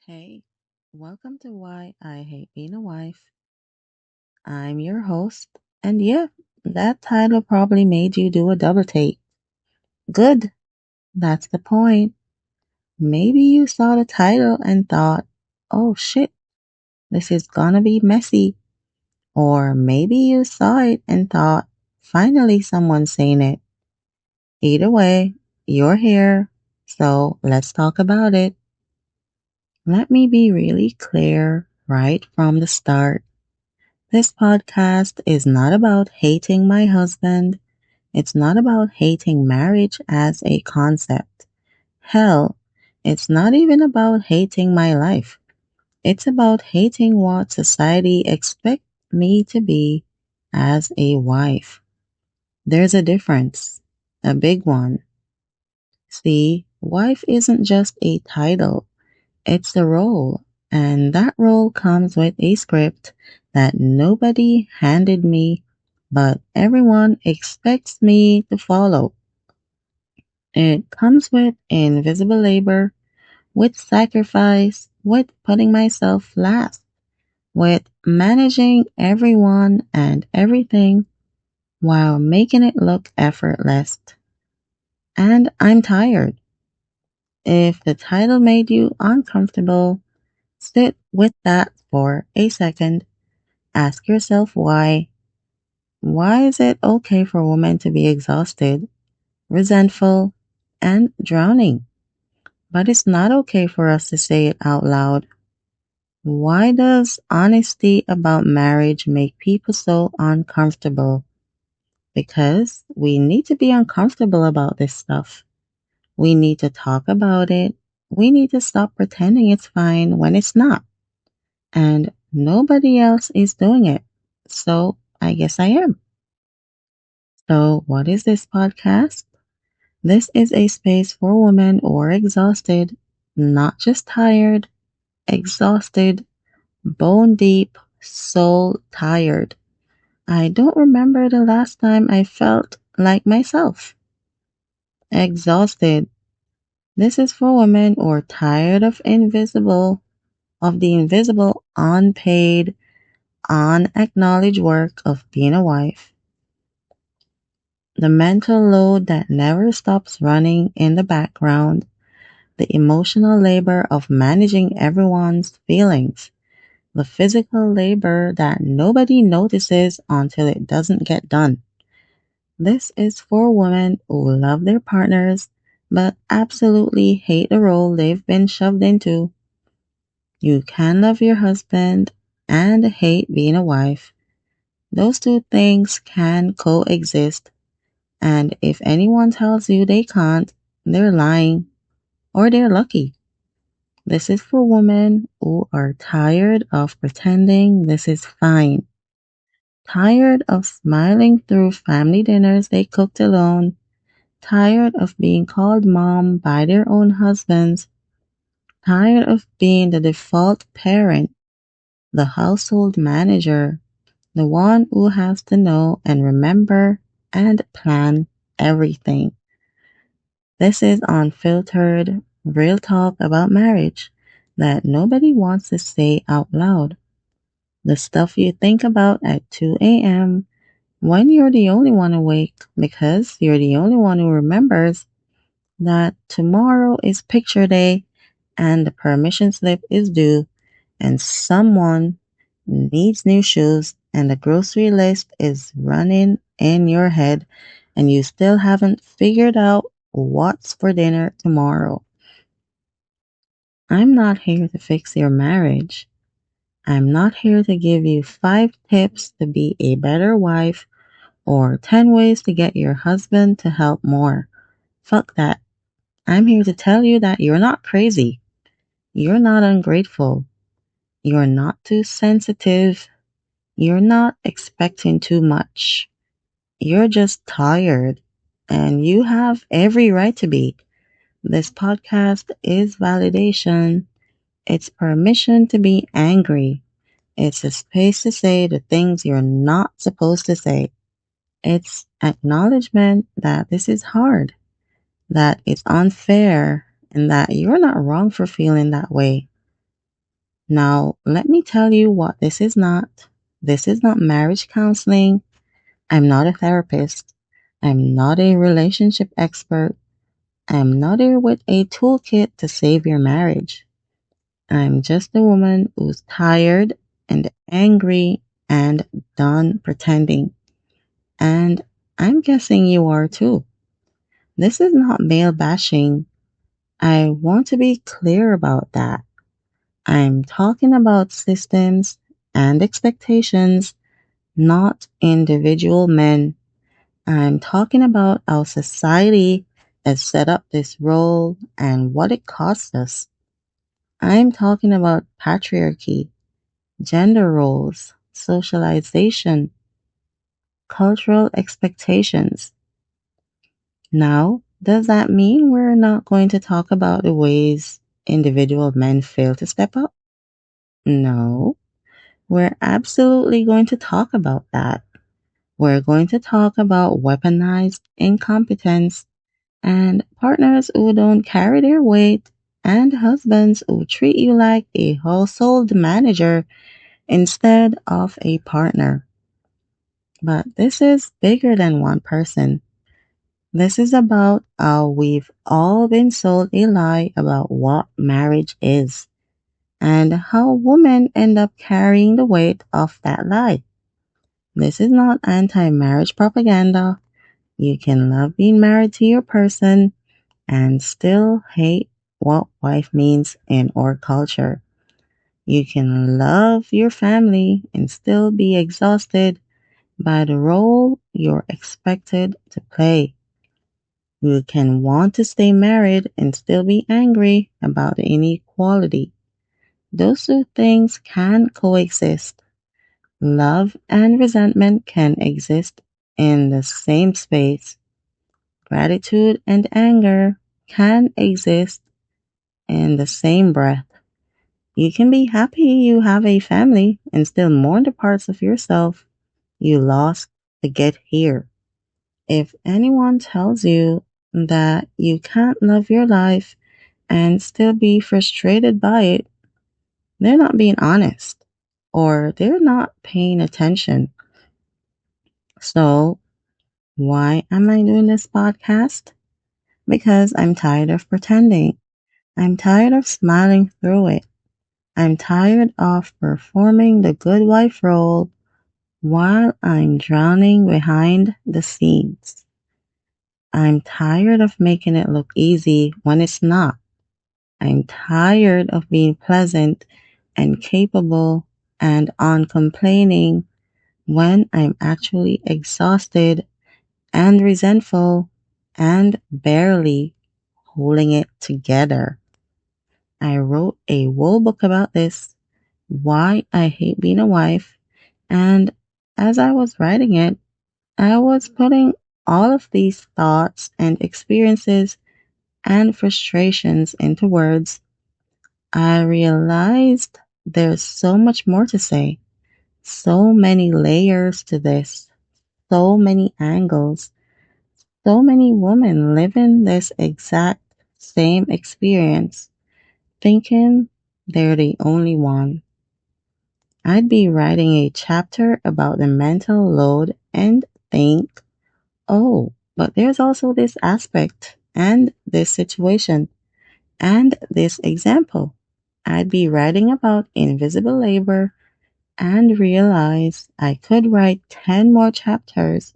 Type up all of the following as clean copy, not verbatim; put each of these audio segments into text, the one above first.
Hey, welcome to Why I Hate Being a Wife. I'm your host, and yeah, that title probably made you do a double take. Good, that's the point. Maybe you saw the title and thought, oh shit, this is gonna be messy. Or maybe you saw it and thought, finally someone's saying it. Either way, you're here, so let's talk about it. Let me be really clear right from the start. This podcast is not about hating my husband. It's not about hating marriage as a concept. Hell, it's not even about hating my life. It's about hating what society expects me to be as a wife. There's a difference, a big one. See, wife isn't just a title. It's the role, and that role comes with a script that nobody handed me, but everyone expects me to follow. It comes with invisible labor, with sacrifice, with putting myself last, with managing everyone and everything while making it look effortless. And I'm tired. If the title made you uncomfortable, sit with that for a second. Ask yourself why. Why is it okay for women to be exhausted, resentful, and drowning? But it's not okay for us to say it out loud. Why does honesty about marriage make people so uncomfortable? Because we need to be uncomfortable about this stuff. We need to talk about it. We need to stop pretending it's fine when it's not. And nobody else is doing it. So I guess I am. So, what is this podcast? This is a space for women who are exhausted, not just tired, exhausted, bone deep, soul tired. I don't remember the last time I felt like myself. Exhausted. This is for women who are tired of the invisible, unpaid, unacknowledged work of being a wife. The mental load that never stops running in the background, the emotional labor of managing everyone's feelings, the physical labor that nobody notices until it doesn't get done. This is for women who love their partners but absolutely hate the role they've been shoved into. You can love your husband and hate being a wife. Those two things can coexist, and if anyone tells you they can't, they're lying or they're lucky. This is for women who are tired of pretending this is fine, tired of smiling through family dinners they cooked alone, tired of being called mom by their own husbands, tired of being the default parent, the household manager, the one who has to know and remember and plan everything. This is unfiltered, real talk about marriage that nobody wants to say out loud. The stuff you think about at 2 a.m. when you're the only one awake because you're the only one who remembers that tomorrow is picture day and the permission slip is due and someone needs new shoes and the grocery list is running in your head and you still haven't figured out what's for dinner tomorrow. I'm not here to fix your marriage. I'm not here to give you 5 tips to be a better wife or 10 ways to get your husband to help more. Fuck that. I'm here to tell you that you're not crazy. You're not ungrateful. You're not too sensitive. You're not expecting too much. You're just tired. And you have every right to be. This podcast is validation. It's permission to be angry. It's a space to say the things you're not supposed to say. It's acknowledgement that this is hard, that it's unfair, and that you're not wrong for feeling that way. Now, let me tell you what this is not. This is not marriage counseling. I'm not a therapist. I'm not a relationship expert. I'm not here with a toolkit to save your marriage. I'm just a woman who's tired and angry and done pretending. And I'm guessing you are too. This is not male bashing. I want to be clear about that. I'm talking about systems and expectations, not individual men. I'm talking about how society has set up this role and what it costs us. I'm talking about patriarchy, gender roles, socialization, cultural expectations. Now, does that mean we're not going to talk about the ways individual men fail to step up? No, we're absolutely going to talk about that. We're going to talk about weaponized incompetence and partners who don't carry their weight and husbands who treat you like a household manager instead of a partner. But this is bigger than one person. This is about how we've all been sold a lie about what marriage is and how women end up carrying the weight of that lie. This is not anti-marriage propaganda. You can love being married to your person and still hate what wife means in our culture. You can love your family and still be exhausted by the role you're expected to play. You can want to stay married and still be angry about the inequality. Those two things can coexist. Love and resentment can exist in the same space. Gratitude and anger can exist in the same breath. You can be happy you have a family and still mourn the parts of yourself you lost to get here. If anyone tells you that you can't love your life and still be frustrated by it, they're not being honest or they're not paying attention. So, why am I doing this podcast? Because I'm tired of pretending. I'm tired of smiling through it. I'm tired of performing the good wife role while I'm drowning behind the scenes. I'm tired of making it look easy when it's not. I'm tired of being pleasant and capable and uncomplaining when I'm actually exhausted and resentful and barely holding it together. I wrote a whole book about this, Why I Hate Being a Wife, and as I was writing it, I was putting all of these thoughts and experiences and frustrations into words. I realized there's so much more to say, so many layers to this, so many angles, so many women living this exact same experience, thinking they're the only one. I'd be writing a chapter about the mental load and think, oh, but there's also this aspect and this situation and this example. I'd be writing about invisible labor and realize I could write 10 more chapters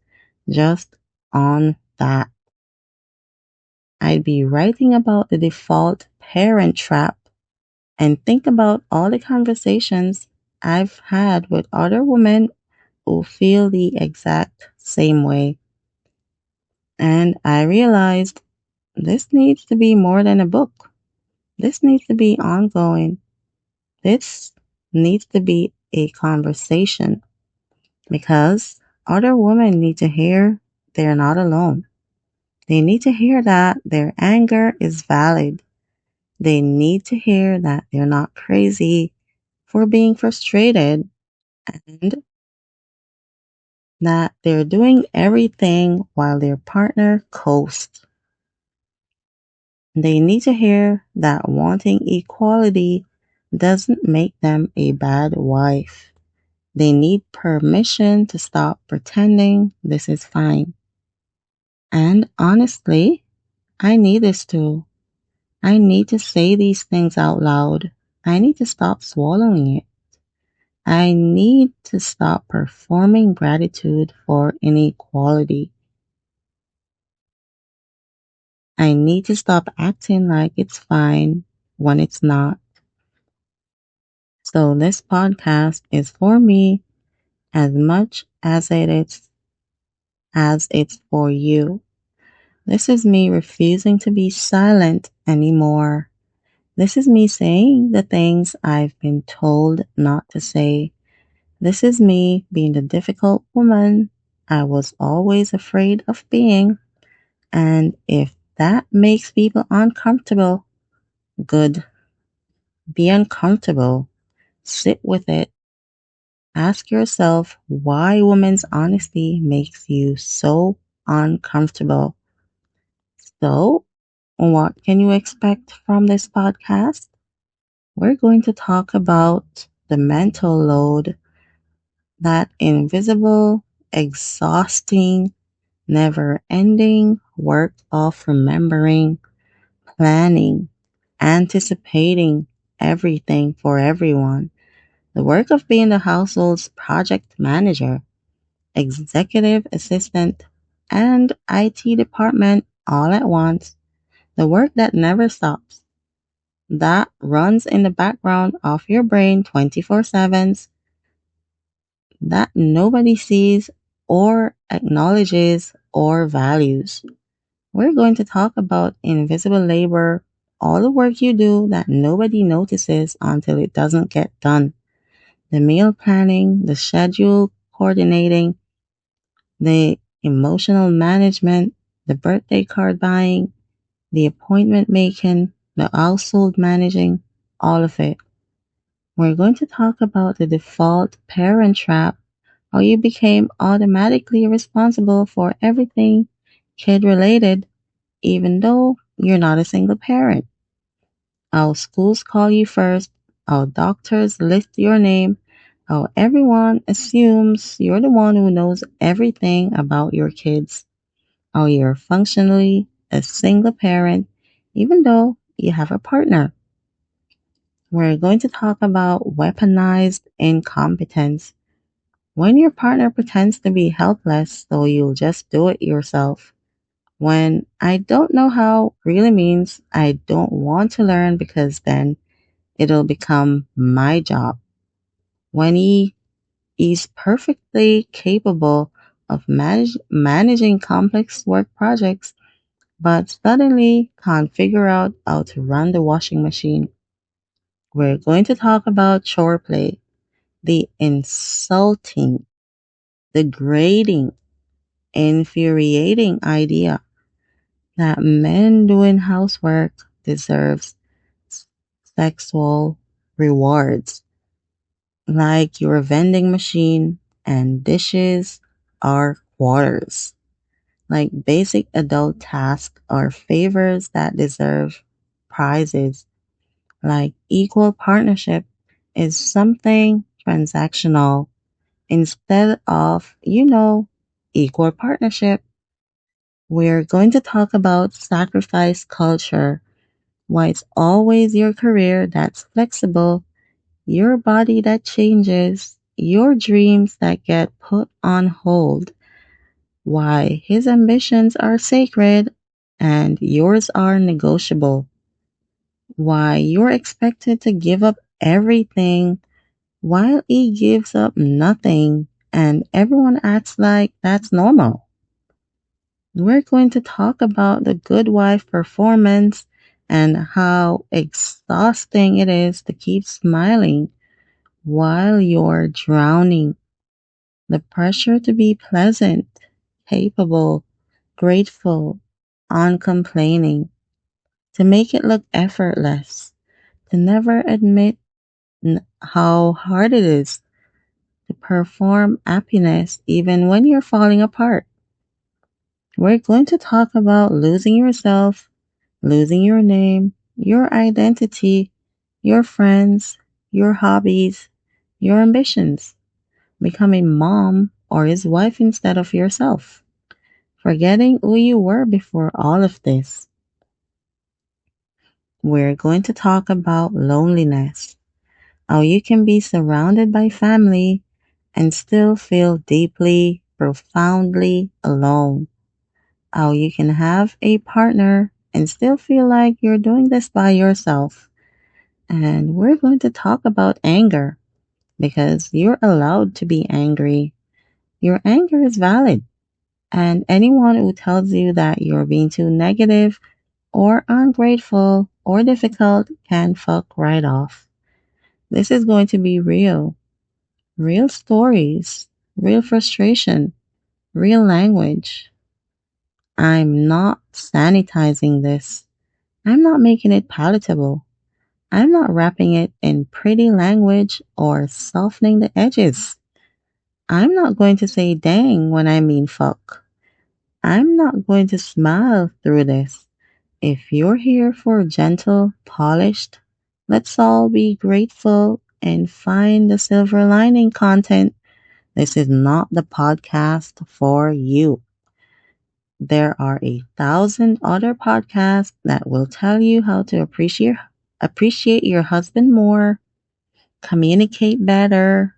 just on that. I'd be writing about the default parent trap and think about all the conversations I've had with other women who feel the exact same way. And I realized this needs to be more than a book. This needs to be ongoing. This needs to be a conversation because other women need to hear they're not alone. They need to hear that their anger is valid. They need to hear that they're not crazy for being frustrated and that they're doing everything while their partner coasts. They need to hear that wanting equality doesn't make them a bad wife. They need permission to stop pretending this is fine. And honestly, I need this too. I need to say these things out loud. I need to stop swallowing it. I need to stop performing gratitude for inequality. I need to stop acting like it's fine when it's not. So this podcast is for me as much as it's for you. This is me refusing to be silent anymore. This is me saying the things I've been told not to say. This is me being the difficult woman I was always afraid of being. And if that makes people uncomfortable, good. Be uncomfortable. Sit with it. Ask yourself why women's honesty makes you so uncomfortable. So, what can you expect from this podcast? We're going to talk about the mental load, that invisible, exhausting, never ending work of remembering, planning, anticipating everything for everyone. The work of being the household's project manager, executive assistant, and IT department all at once. The work that never stops, that runs in the background of your brain 24/7, that nobody sees or acknowledges or values. We're going to talk about invisible labor, all the work you do that nobody notices until it doesn't get done. The meal planning, the schedule coordinating, the emotional management, the birthday card buying, the appointment making, the household managing, all of it. We're going to talk about the default parent trap, how you became automatically responsible for everything kid related, even though you're not a single parent. How schools call you first, how doctors list your name, how everyone assumes you're the one who knows everything about your kids, how you're functionally a single parent, even though you have a partner. We're going to talk about weaponized incompetence. When your partner pretends to be helpless, so you'll just do it yourself. When I don't know how really means I don't want to learn because then it'll become my job. When he is perfectly capable of managing complex work projects, but suddenly can't figure out how to run the washing machine. We're going to talk about chore play, the insulting, degrading, infuriating idea that men doing housework deserves sexual rewards, like your vending machine and dishes are quarters. Like basic adult tasks are favors that deserve prizes. Like equal partnership is something transactional instead of, equal partnership. We're going to talk about sacrifice culture, why it's always your career that's flexible, your body that changes, your dreams that get put on hold, why his ambitions are sacred and yours are negotiable, why you're expected to give up everything while he gives up nothing and everyone acts like that's normal. We're going to talk about the good wife performance and how exhausting it is to keep smiling while you're drowning. The pressure to be pleasant, capable, grateful, uncomplaining, to make it look effortless, to never admit how hard it is to perform happiness even when you're falling apart. We're going to talk about losing yourself, losing your name, your identity, your friends, your hobbies, your ambitions, becoming mom or his wife instead of yourself, forgetting who you were before all of this. We're going to talk about loneliness, how you can be surrounded by family and still feel deeply, profoundly alone. How you can have a partner and still feel like you're doing this by yourself. And we're going to talk about anger because you're allowed to be angry. Your anger is valid. And anyone who tells you that you're being too negative or ungrateful or difficult can fuck right off. This is going to be real. Real stories, real frustration, real language. I'm not sanitizing this. I'm not making it palatable. I'm not wrapping it in pretty language or softening the edges. I'm not going to say dang when I mean fuck. I'm not going to smile through this. If you're here for gentle, polished, let's all be grateful and find the silver lining content, this is not the podcast for you. There are 1,000 other podcasts that will tell you how to appreciate your husband more, communicate better,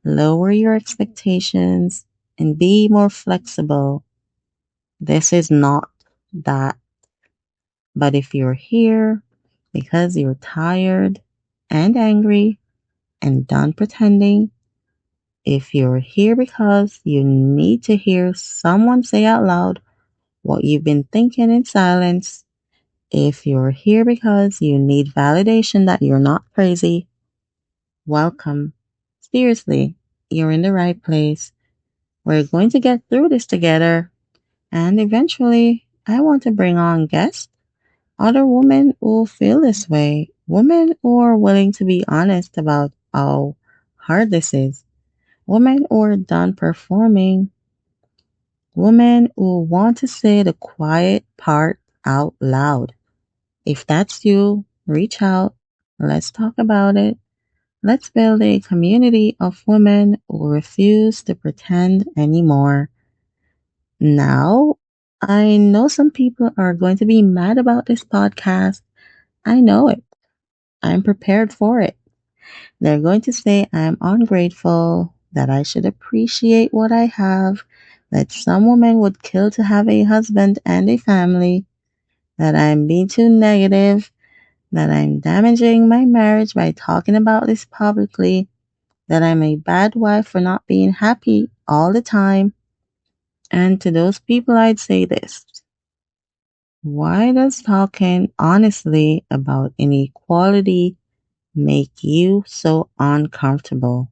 lower your expectations, and be more flexible. This is not that. But if you're here because you're tired and angry and done pretending, if you're here because you need to hear someone say out loud what you've been thinking in silence, if you're here because you need validation that you're not crazy, welcome. Seriously, you're in the right place. We're going to get through this together. And eventually, I want to bring on guests, other women who feel this way, women who are willing to be honest about how hard this is, women who are done performing, women who want to say the quiet part out loud. If that's you, reach out. Let's talk about it. Let's build a community of women who refuse to pretend anymore. Now, I know some people are going to be mad about this podcast. I know it. I'm prepared for it. They're going to say I'm ungrateful, that I should appreciate what I have, that some woman would kill to have a husband and a family, that I'm being too negative, that I'm damaging my marriage by talking about this publicly, that I'm a bad wife for not being happy all the time. And to those people, I'd say this. Why does talking honestly about inequality make you so uncomfortable?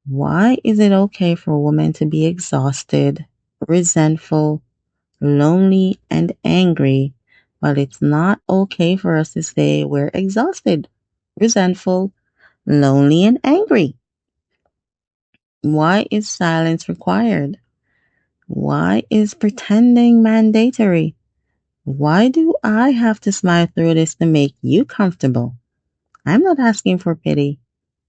Why is it okay for women to be exhausted, resentful, lonely, and angry, but it's not okay for us to say we're exhausted, resentful, lonely, and angry? Why is silence required? Why is pretending mandatory? Why do I have to smile through this to make you comfortable? I'm not asking for pity.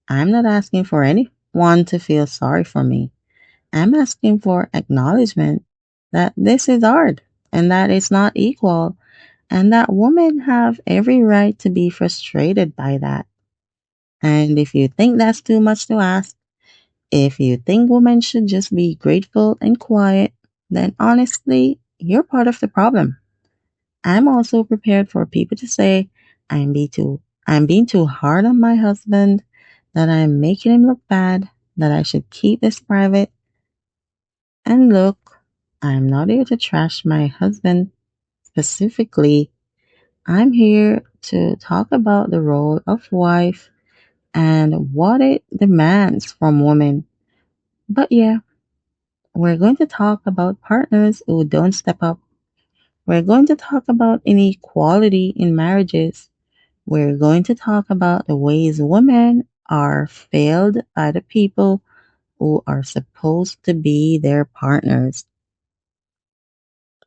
I'm not asking for anyone to feel sorry for me. I'm asking for acknowledgement that this is hard and that it's not equal and that women have every right to be frustrated by that. And if you think that's too much to ask, if you think women should just be grateful and quiet, then honestly, you're part of the problem. I'm also prepared for people to say I'm being too hard on my husband, that I'm making him look bad, that I should keep this private. And look, I'm not here to trash my husband specifically. I'm here to talk about the role of wife and what it demands from women. But yeah, we're going to talk about partners who don't step up. We're going to talk about inequality in marriages. We're going to talk about the ways women are failed by the people who are supposed to be their partners.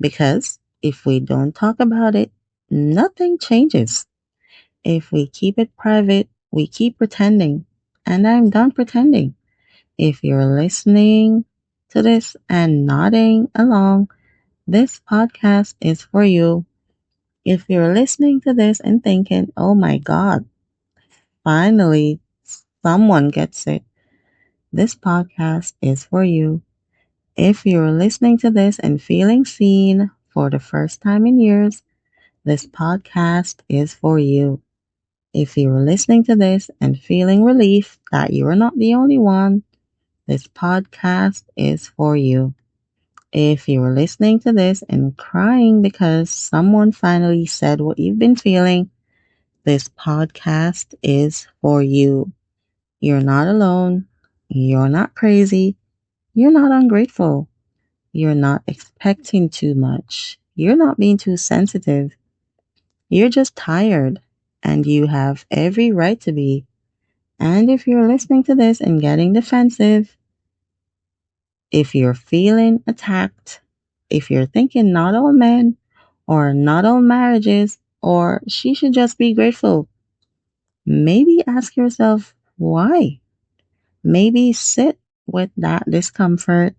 Because if we don't talk about it, nothing changes. If we keep it private, We keep pretending, and I'm done pretending. If you're listening to this and nodding along, this podcast is for you. If you're listening to this and thinking, oh my God, finally someone gets it, this podcast is for you. If you're listening to this and feeling seen for the first time in years, this podcast is for you. If you're listening to this and feeling relief that you're not the only one, this podcast is for you. If you're listening to this and crying because someone finally said what you've been feeling, this podcast is for you. You're not alone. You're not crazy. You're not ungrateful. You're not expecting too much. You're not being too sensitive. You're just tired, and you have every right to be. And if you're listening to this and getting defensive, if you're feeling attacked, if you're thinking not all men or not all marriages or she should just be grateful, maybe ask yourself why. Maybe sit with that discomfort.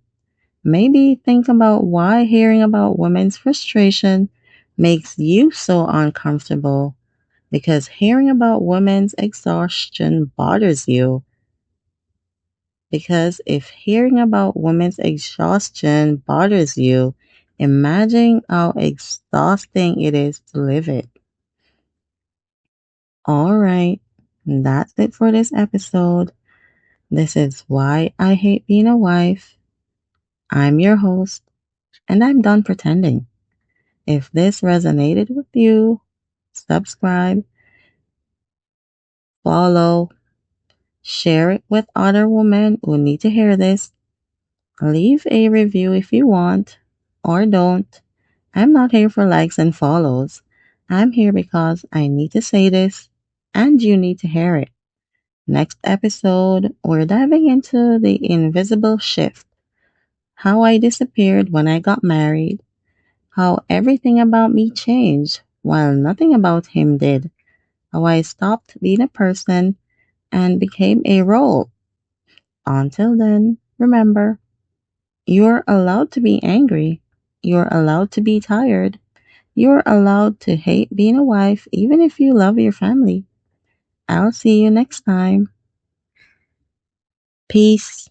Maybe think about why hearing about women's frustration makes you so uncomfortable. Because hearing about women's exhaustion bothers you. Because if hearing about women's exhaustion bothers you, imagine how exhausting it is to live it. All right, that's it for this episode. This is Why I Hate Being a Wife. I'm your host, and I'm done pretending. If this resonated with you, subscribe, follow, share it with other women who need to hear this. Leave a review if you want, or don't. I'm not here for likes and follows. I'm here because I need to say this, and you need to hear it. Next episode, we're diving into the invisible shift. How I disappeared when I got married. How everything about me changed, while nothing about him did. How I stopped being a person and became a role. Until then, remember, you're allowed to be angry. You're allowed to be tired. You're allowed to hate being a wife, even if you love your family. I'll see you next time. Peace.